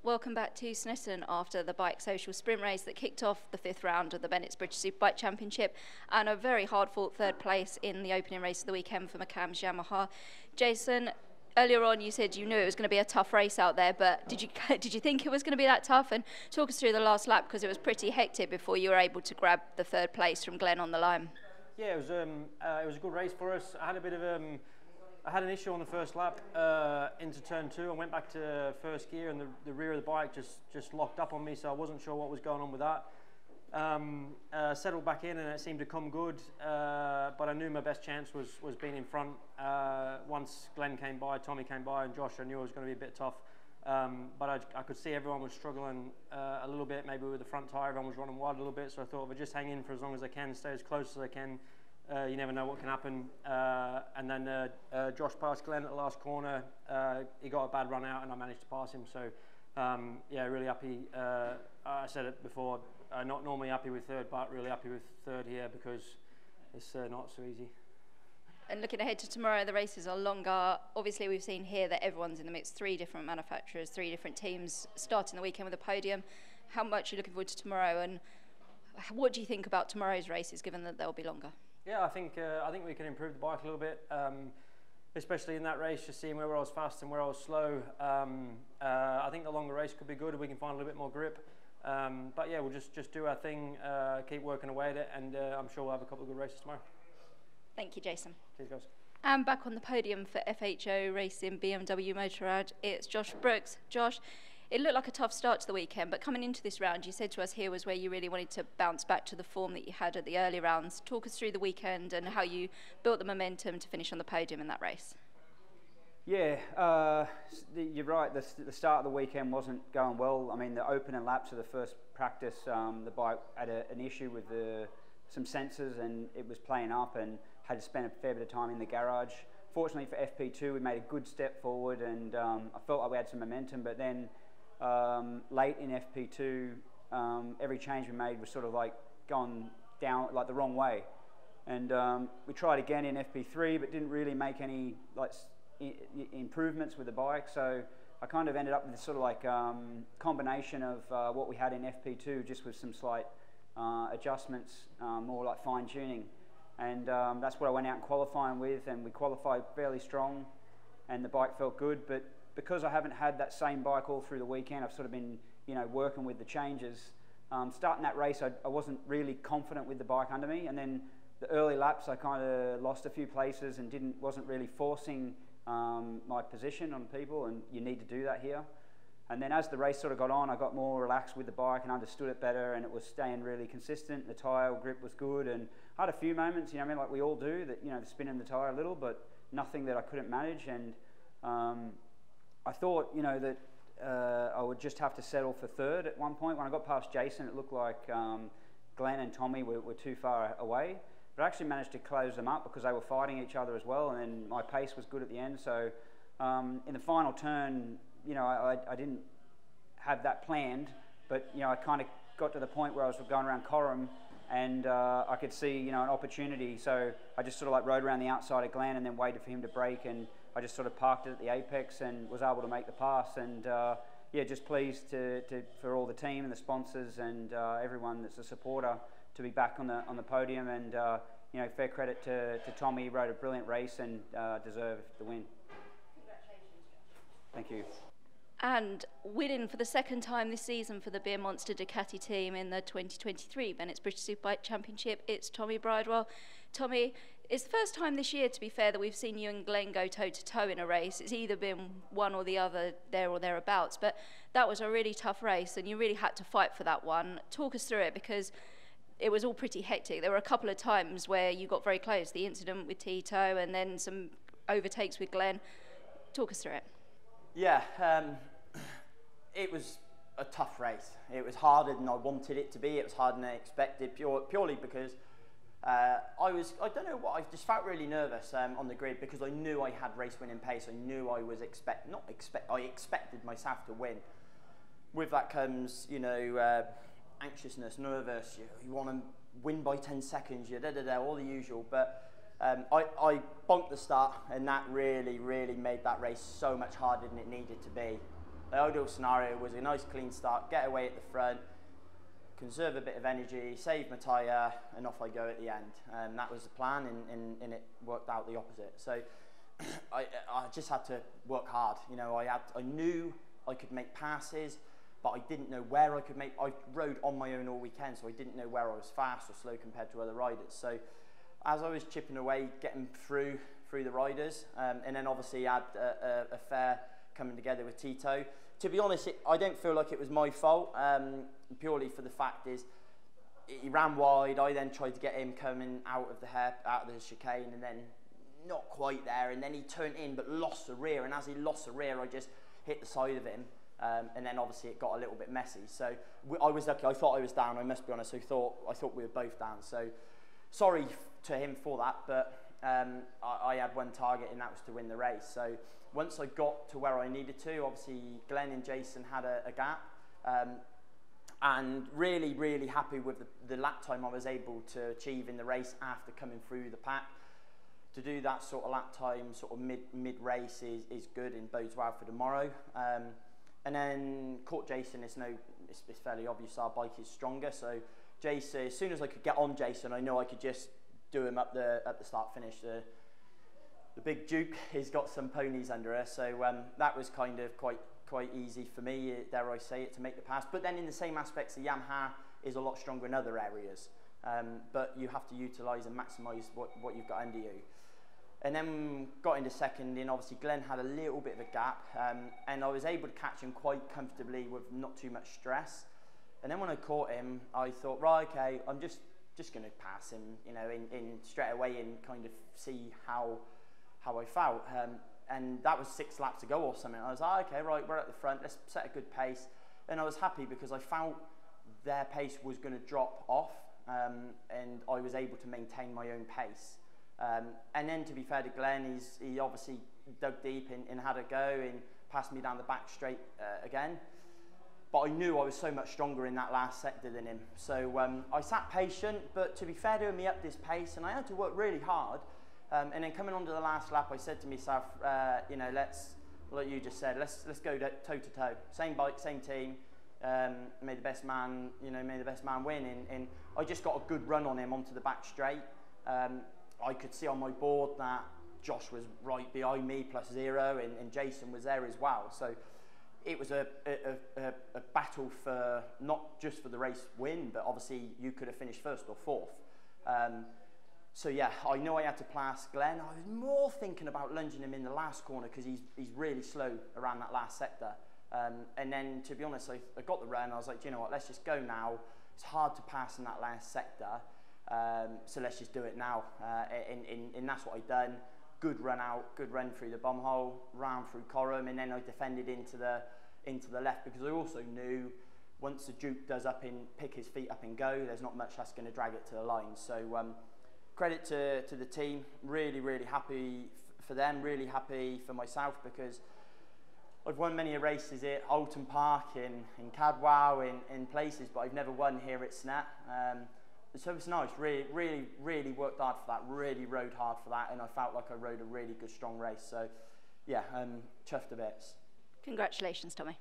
welcome back to Snetterton after the BikeSocial Sprint Race that kicked off the 5th round of the Bennetts British Superbike Championship and a very hard-fought 3rd place in the opening race of the weekend for McCann's Yamaha. Jason, earlier on you said you knew it was going to be a tough race out there, but did you think it was going to be that tough? And talk us through the last lap, because it was pretty hectic before you were able to grab the 3rd place from Glenn on the line. Yeah, it was a good race for us. I had a bit of I had an issue on the first lap into turn 2. I went back to first gear and the rear of the bike just locked up on me, so I wasn't sure what was going on with that. Settled back in and it seemed to come good, but I knew my best chance was being in front. Once Glenn came by, Tommy came by and Josh, I knew it was going to be a bit tough. But I could see everyone was struggling a little bit, maybe with the front tyre. Everyone was running wide a little bit, so I thought if I just hang in for as long as I can, stay as close as I can, you never know what can happen. And then Josh passed Glenn at the last corner. He got a bad run out and I managed to pass him. So yeah, really happy. I said it before, not normally happy with 3rd, but really happy with 3rd here because it's not so easy. And looking ahead to tomorrow, the races are longer. Obviously, we've seen here that everyone's in the mix. 3 different manufacturers, 3 different teams starting the weekend with a podium. How much are you looking forward to tomorrow, and what do you think about tomorrow's races, given that they'll be longer? Yeah, I think we can improve the bike a little bit, especially in that race, just seeing where I was fast and where I was slow. I think the longer race could be good if we can find a little bit more grip. But yeah, we'll just do our thing, keep working away at it, and I'm sure we'll have a couple of good races tomorrow. Thank you, Jason. Cheers, guys. And back on the podium for FHO Racing BMW Motorrad, it's Josh Brooks. Josh, it looked like a tough start to the weekend, but coming into this round, you said to us here was where you really wanted to bounce back to the form that you had at the early rounds. Talk us through the weekend and how you built the momentum to finish on the podium in that race. Yeah, you're right. The start of the weekend wasn't going well. I mean, the opening laps of the first practice, the bike had an issue with some sensors and it was playing up and had to spend a fair bit of time in the garage. Fortunately for FP2, we made a good step forward and I felt like we had some momentum, but then late in FP2, every change we made was sort of like gone down like the wrong way. And we tried again in FP3, but didn't really make any like improvements with the bike. So I kind of ended up with this sort of like combination of what we had in FP2, just with some slight adjustments, more like fine tuning. And that's what I went out and qualifying with, and we qualified fairly strong and the bike felt good. But because I haven't had that same bike all through the weekend, I've sort of been, you know, working with the changes. Starting that race, I wasn't really confident with the bike under me, and then the early laps I kind of lost a few places and wasn't really forcing my position on people, and you need to do that here. And then as the race sort of got on, I got more relaxed with the bike and understood it better, and it was staying really consistent. The tyre grip was good, and I had a few moments, you know, I mean, like we all do, that, you know, spinning the tyre a little, but nothing that I couldn't manage. And I thought, you know, that I would just have to settle for 3rd at one point. When I got past Jason, it looked like Glenn and Tommy were too far away, but I actually managed to close them up because they were fighting each other as well, and then my pace was good at the end. So in the final turn, you know, I didn't have that planned, but, you know, I kind of got to the point where I was going around Coram and I could see, you know, an opportunity. So I just sort of like rode around the outside of Glenn and then waited for him to brake, and I just sort of parked it at the apex and was able to make the pass. And yeah, just pleased for all the team and the sponsors and everyone that's a supporter to be back on the podium. And you know, fair credit to Tommy. He rode a brilliant race and deserved the win. Congratulations. Thank you. And winning for the 2nd time this season for the Beer Monster Ducati team in the 2023 Bennetts British Superbike Championship, it's Tommy Bridewell. Tommy, it's the first time this year, to be fair, that we've seen you and Glenn go toe-to-toe in a race. It's either been one or the other, there or thereabouts, but that was a really tough race and you really had to fight for that one. Talk us through it, because it was all pretty hectic. There were a couple of times where you got very close, the incident with Tito and then some overtakes with Glenn. Talk us through it. Yeah, it was a tough race. It was harder than I wanted it to be. It was harder than I expected, purely because I don't know what, I just felt really nervous on the grid because I knew I had race-winning pace. I knew I was I expected myself to win. With that comes, you know, anxiousness, nervous. You want to win by 10 seconds. All the usual. But I bonked the start, and that really made that race so much harder than it needed to be. The ideal scenario was a nice clean start, get away at the front, conserve a bit of energy, save my tyre, and off I go at the end. And that was the plan, and it worked out the opposite. So I just had to work hard. You know, I knew I could make passes, but I didn't know where I could make. I rode on my own all weekend, so I didn't know where I was fast or slow compared to other riders. So as I was chipping away, getting through the riders, and then obviously had a fair coming together with Tito. To be honest, I don't feel like it was my fault, purely for the fact is he ran wide. I then tried to get him coming out of the chicane, and then not quite there, and then he turned in but lost the rear, and as he lost the rear I just hit the side of him, and then obviously it got a little bit messy. So I was lucky. I thought I was down, I must be honest. I thought we were both down, so sorry to him for that, but I had one target, and that was to win the race. So once I got to where I needed to, obviously Glenn and Jason had a gap, and really happy with the lap time I was able to achieve in the race after coming through the pack. To do that sort of lap time, sort of mid race is good and bodes well for tomorrow. And then caught Jason. It's fairly obvious our bike is stronger. So Jason, as soon as I could get on Jason, I know I could just do him at the start finish. The big Duke has got some ponies under her, so that was kind of quite easy for me, dare I say it, to make the pass. But then in the same aspects, the Yamaha is a lot stronger in other areas, but you have to utilise and maximise what you've got under you. And then got into second, and obviously Glenn had a little bit of a gap, and I was able to catch him quite comfortably with not too much stress. And then when I caught him, I thought, right, okay, I'm just going to pass him, you know, in straight away and kind of see how I felt. And that was 6 laps to go or something. I was like, okay, right, we're at the front, let's set a good pace. And I was happy because I felt their pace was going to drop off, and I was able to maintain my own pace. And then to be fair to Glenn, he obviously dug deep and had a go and passed me down the back straight again. But I knew I was so much stronger in that last sector than him. So I sat patient, but to be fair to him, he upped his pace, and I had to work really hard. And then coming onto the last lap, I said to myself, you know, like you just said, let's go toe to toe. Same bike, same team. May the best man win. And I just got a good run on him onto the back straight. I could see on my board that Josh was right behind me, +0, and Jason was there as well. So it was a battle for not just for the race win, but obviously you could have finished 1st or 4th. So yeah, I know I had to pass Glenn. I was more thinking about lunging him in the last corner because he's really slow around that last sector. And then, to be honest, I got the run. I was like, do you know what, let's just go now. It's hard to pass in that last sector, so let's just do it now. And that's what I done. Good run out, good run through the bum hole, round through Coram, and then I defended into the left because I also knew once the Duke does pick his feet up and go, there's not much that's going to drag it to the line. So credit to the team. Really happy for them. Really happy for myself because I've won many races at Alton Park, in Cadwell, in places, but I've never won here at Snet. So it's nice. Really worked hard for that. Really rode hard for that, and I felt like I rode a really good, strong race. So yeah, chuffed to bits. Congratulations, Tommy.